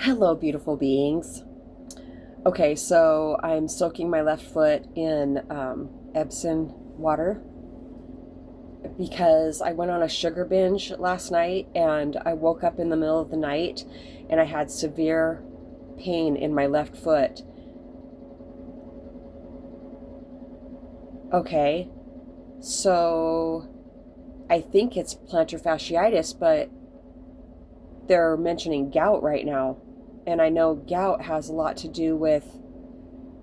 Hello, beautiful beings. Okay, so I'm soaking my left foot in Epsom water because I went on a sugar binge last night and I woke up in the middle of the night and I had severe pain in my left foot. Okay, so I think it's plantar fasciitis, but they're mentioning gout right now. And I know gout has a lot to do with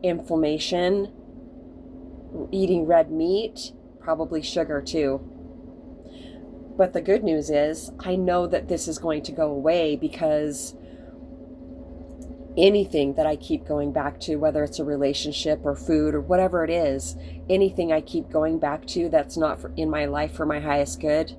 inflammation, eating red meat, probably sugar too. But the good news is, I know that this is going to go away because anything that I keep going back to, whether it's a relationship or food or whatever it is, anything I keep going back to that's not in my life for my highest good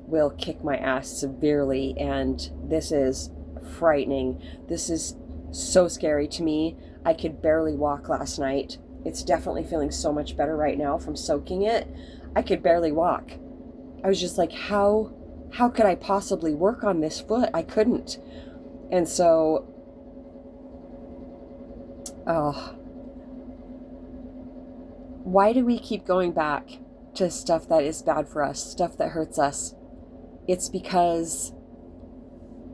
will kick my ass severely. And this is frightening. This is so scary to me. I could barely walk last night. It's definitely feeling so much better right now from soaking it. I could barely walk. I was just like, how could I possibly work on this foot? I couldn't. And so, oh, why do we keep going back to stuff that is bad for us, stuff that hurts us? It's because,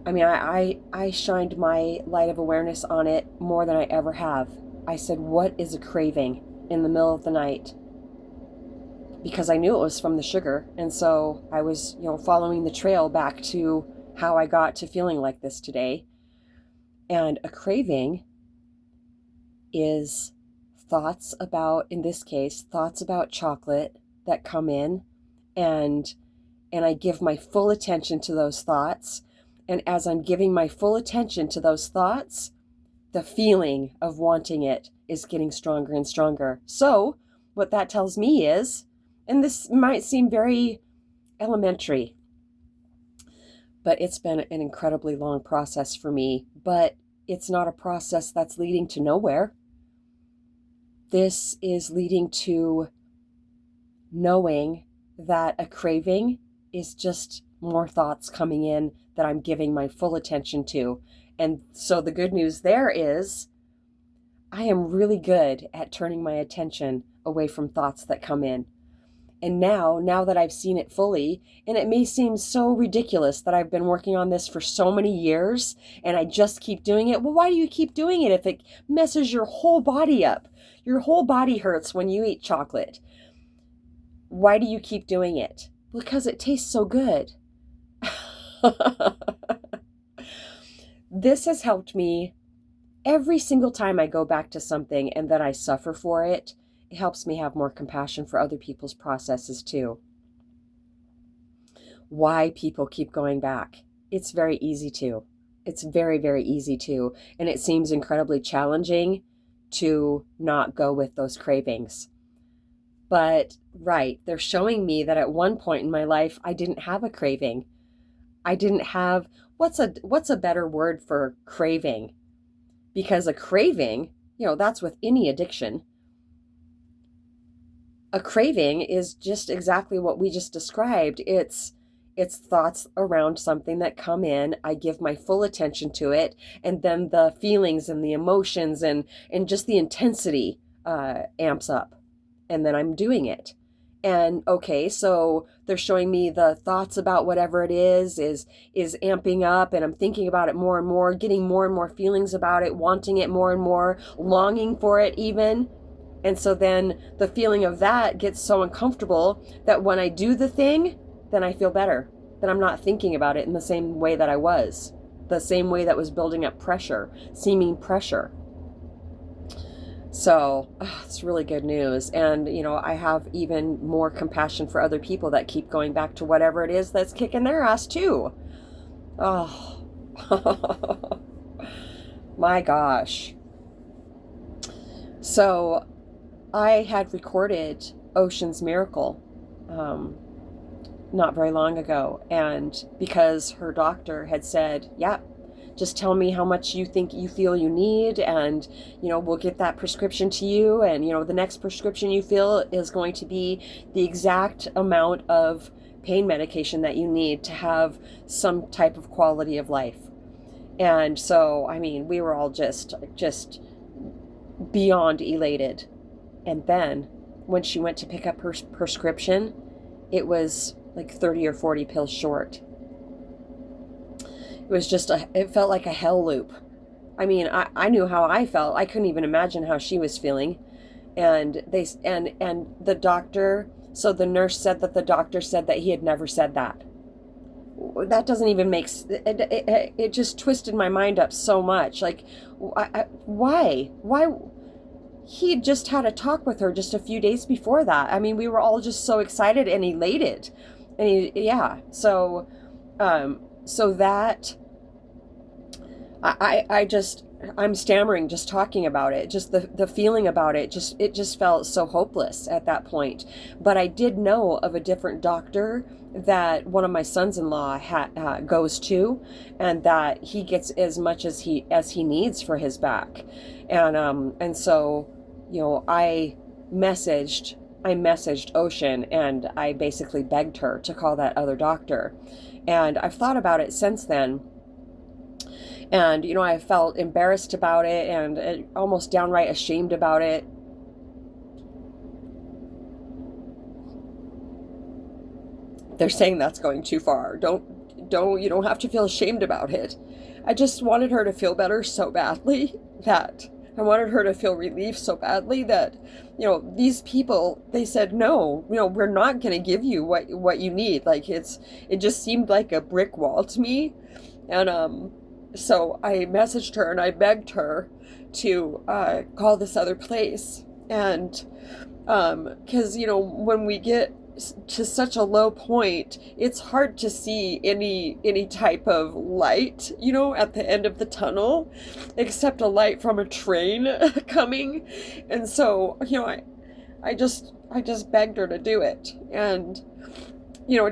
I shined my light of awareness on it more than I ever have. I said, what is a craving in the middle of the night? Because I knew it was from the sugar. And so I was, following the trail back to how I got to feeling like this today. And a craving is thoughts about, in this case, thoughts about chocolate that come in, and I give my full attention to those thoughts. And as I'm giving my full attention to those thoughts, the feeling of wanting it is getting stronger and stronger. So what that tells me is, and this might seem very elementary, but it's been an incredibly long process for me, but it's not a process that's leading to nowhere. This is leading to knowing that a craving is just more thoughts coming in that I'm giving my full attention to. And so the good news there is I am really good at turning my attention away from thoughts that come in. And now that I've seen it fully, and it may seem so ridiculous that I've been working on this for so many years and I just keep doing it. Well, why do you keep doing it if it messes your whole body up? Your whole body hurts when you eat chocolate. Why do you keep doing it? Because it tastes so good. This has helped me every single time I go back to something and then I suffer for it. It helps me have more compassion for other people's processes too. Why people keep going back. It's very easy to. It's very, very easy to. And it seems incredibly challenging to not go with those cravings. But right, they're showing me that at one point in my life, I didn't have a craving. I didn't have, what's a better word for craving? Because a craving, that's with any addiction. A craving is just exactly what we just described. It's thoughts around something that come in. I give my full attention to it, and then the feelings and the emotions and just the intensity amps up, and then I'm doing it. And okay, so they're showing me the thoughts about whatever it is amping up, and I'm thinking about it more and more, getting more and more feelings about it, wanting it more and more, longing for it even. And so then the feeling of that gets so uncomfortable that when I do the thing, then I feel better. Then I'm not thinking about it in the same way that I was, the same way that was building up pressure, seeming pressure. So it's really good news. And, I have even more compassion for other people that keep going back to whatever it is that's kicking their ass too. Oh, my gosh. So I had recorded Ocean's Miracle not very long ago. And because her doctor had said, yeah, just tell me how much you feel you need, and we'll get that prescription to you, and the next prescription you feel is going to be the exact amount of pain medication that you need to have some type of quality of life. And so, I mean, we were all just beyond elated. And then when she went to pick up her prescription, it was like 30 or 40 pills short. It was it felt like a hell loop. I mean, I knew how I felt. I couldn't even imagine how she was feeling. And the doctor, so the nurse said that the doctor said that he had never said that. That doesn't even make it just twisted my mind up so much. Like, why he just had a talk with her just a few days before that. I mean, we were all just so excited and elated. And yeah, so that I just, I'm stammering just talking about it. Just the feeling about it, it just felt so hopeless at that point. But I did know of a different doctor that one of my sons-in-law goes to, and that he gets as much as he needs for his back. And so, I messaged Ocean, and I basically begged her to call that other doctor. And I've thought about it since then. And, I felt embarrassed about it and almost downright ashamed about it. They're saying that's going too far. You don't have to feel ashamed about it. I just wanted her to feel better so badly that I wanted her to feel relief so badly that, these people, they said, no, we're not going to give you what you need. Like, it just seemed like a brick wall to me. And, so I messaged her and I begged her to call this other place. And because, when we get to such a low point, it's hard to see any type of light, at the end of the tunnel, except a light from a train coming. And so, I just begged her to do it. And,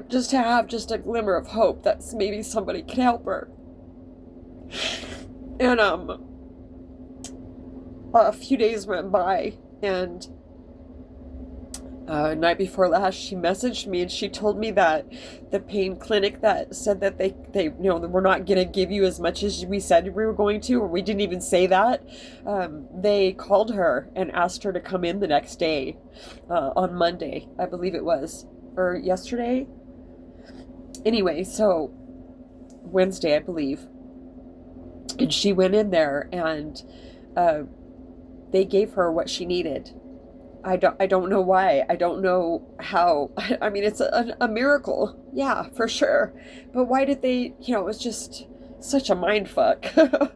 just to have just a glimmer of hope that maybe somebody could help her. And a few days went by, and night before last, she messaged me and she told me that the pain clinic that said that they we're not going to give you as much as we said we were going to, or we didn't even say that. They called her and asked her to come in the next day, on Monday, I believe it was, or yesterday. Anyway, so Wednesday, I believe. And she went in there, and they gave her what she needed. I don't know why. I don't know how. I mean, it's a miracle. Yeah, for sure. But why did they, it was just such a mind fuck. I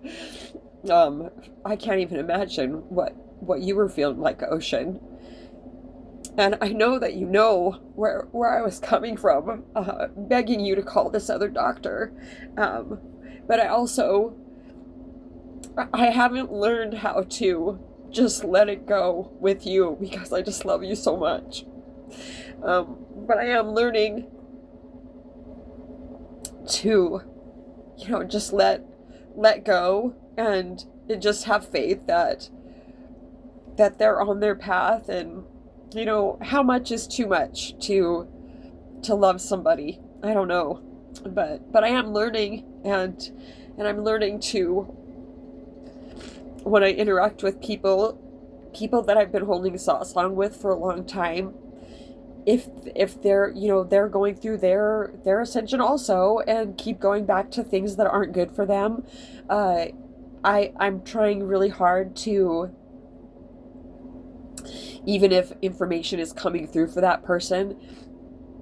can't even imagine what you were feeling like, Ocean. And I know that where I was coming from, begging you to call this other doctor. But I haven't learned how to just let it go with you, because I just love you so much. But I am learning to, just let go, and just have faith that they're on their path. And, how much is too much to love somebody? I don't know. But I am learning, and I'm learning to, when I interact with people that I've been holding satsang with for a long time, if they're, they're going through their ascension also, and keep going back to things that aren't good for them, I'm trying really hard to, even if information is coming through for that person,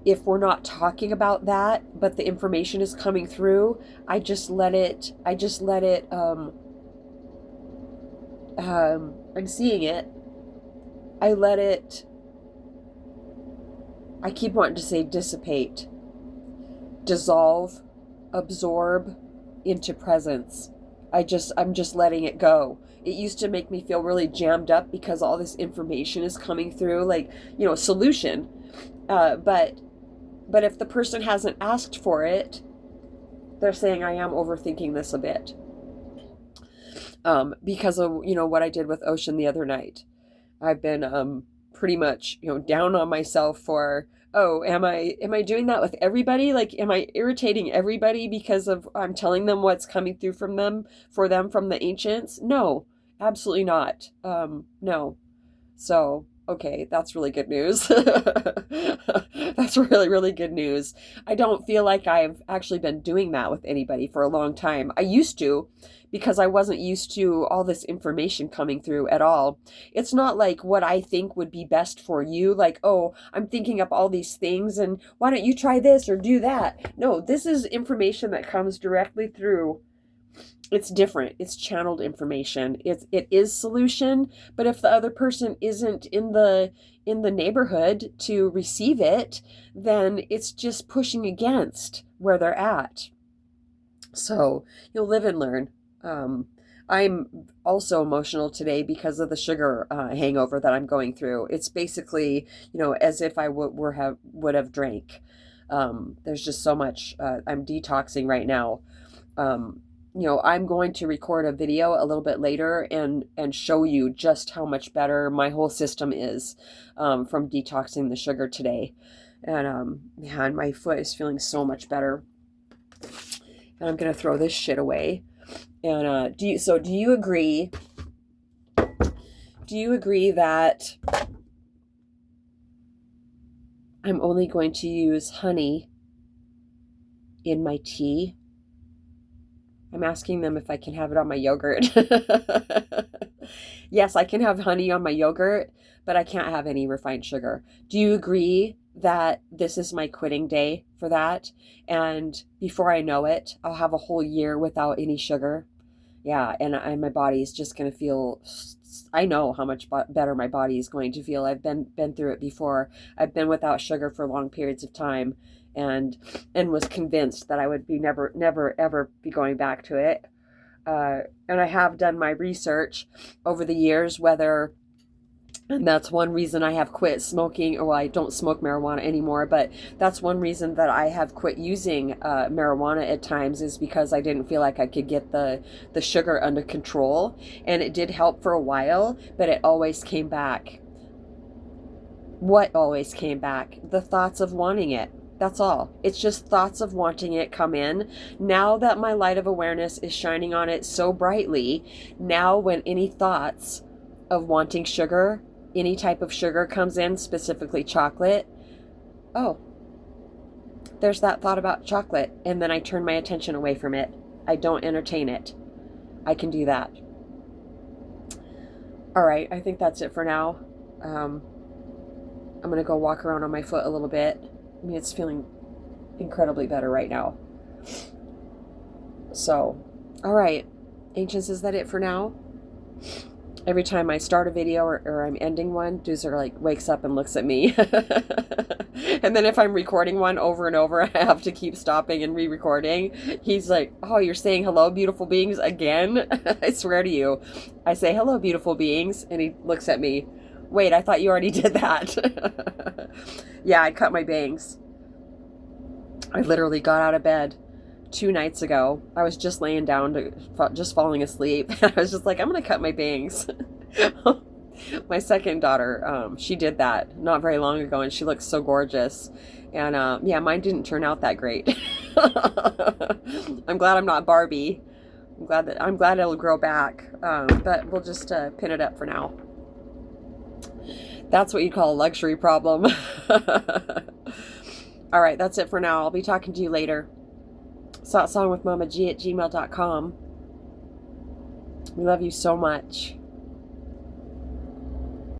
if we're not talking about that, but the information is coming through, I just let it, I'm seeing it. I keep wanting to say dissipate, dissolve, absorb into presence. I'm just letting it go. It used to make me feel really jammed up because all this information is coming through, like, solution. But if the person hasn't asked for it, they're saying I am overthinking this a bit. Because of, what I did with Ocean the other night. I've been pretty much, down on myself for Oh, am I doing that with everybody? Like, am I irritating everybody because of I'm telling them what's coming through from them for them from the ancients? No, absolutely not. No. So, okay, that's really good news. That's really, really good news. I don't feel like I've actually been doing that with anybody for a long time. I used to because I wasn't used to all this information coming through at all. It's not like what I think would be best for you, like, oh, I'm thinking up all these things and why don't you try this or do that? No, this is information that comes directly through. It's different. It's channeled information. It is solution, but if the other person isn't in the neighborhood to receive it, then it's just pushing against where they're at. So you'll live and learn. Um, I'm also emotional today because of the sugar hangover that I'm going through. It's basically, as if I would have drank. There's just so much. I'm detoxing right now. Um, I'm going to record a video a little bit later and show you just how much better my whole system is from detoxing the sugar today. And man, my foot is feeling so much better. And I'm gonna throw this shit away. And do you agree? Do you agree that I'm only going to use honey in my tea? I'm asking them if I can have it on my yogurt. Yes, I can have honey on my yogurt, but I can't have any refined sugar. Do you agree that this is my quitting day for that? And before I know it, I'll have a whole year without any sugar. Yeah, and my body is just going to feel. I know how much better my body is going to feel. I've been through it before. I've been without sugar for long periods of time, and was convinced that I would be never ever be going back to it. And I have done my research over the years and that's one reason I have quit smoking. Well, I don't smoke marijuana anymore, but that's one reason that I have quit using marijuana at times, is because I didn't feel like I could get the sugar under control. And it did help for a while, but it always came back. What always came back? The thoughts of wanting it. That's all. It's just thoughts of wanting it come in. Now that my light of awareness is shining on it so brightly, now when any thoughts of wanting sugar, any type of sugar comes in, specifically chocolate, oh, there's that thought about chocolate, and then I turn my attention away from it. I don't entertain it. I can do that. All right, I think that's it for now. I'm going to go walk around on my foot a little bit. I mean, it's feeling incredibly better right now. So, all right. Ancients, is that it for now? Every time I start a video or I'm ending one, Doozer like wakes up and looks at me. And then if I'm recording one over and over, I have to keep stopping and re-recording. He's like, oh, you're saying hello, beautiful beings, again? I swear to you. I say, hello, beautiful beings. And he looks at me. Wait, I thought you already did that. Yeah, I cut my bangs. I literally got out of bed 2 nights ago. I was just laying down, just falling asleep. I was just like, I'm going to cut my bangs. My second daughter, she did that not very long ago, and she looks so gorgeous. And yeah, mine didn't turn out that great. I'm glad I'm not Barbie. I'm glad it'll grow back. But we'll just pin it up for now. That's what you call a luxury problem. All right, that's it for now. I'll be talking to you later. satsangwithmamaji@gmail.com. We love you so much.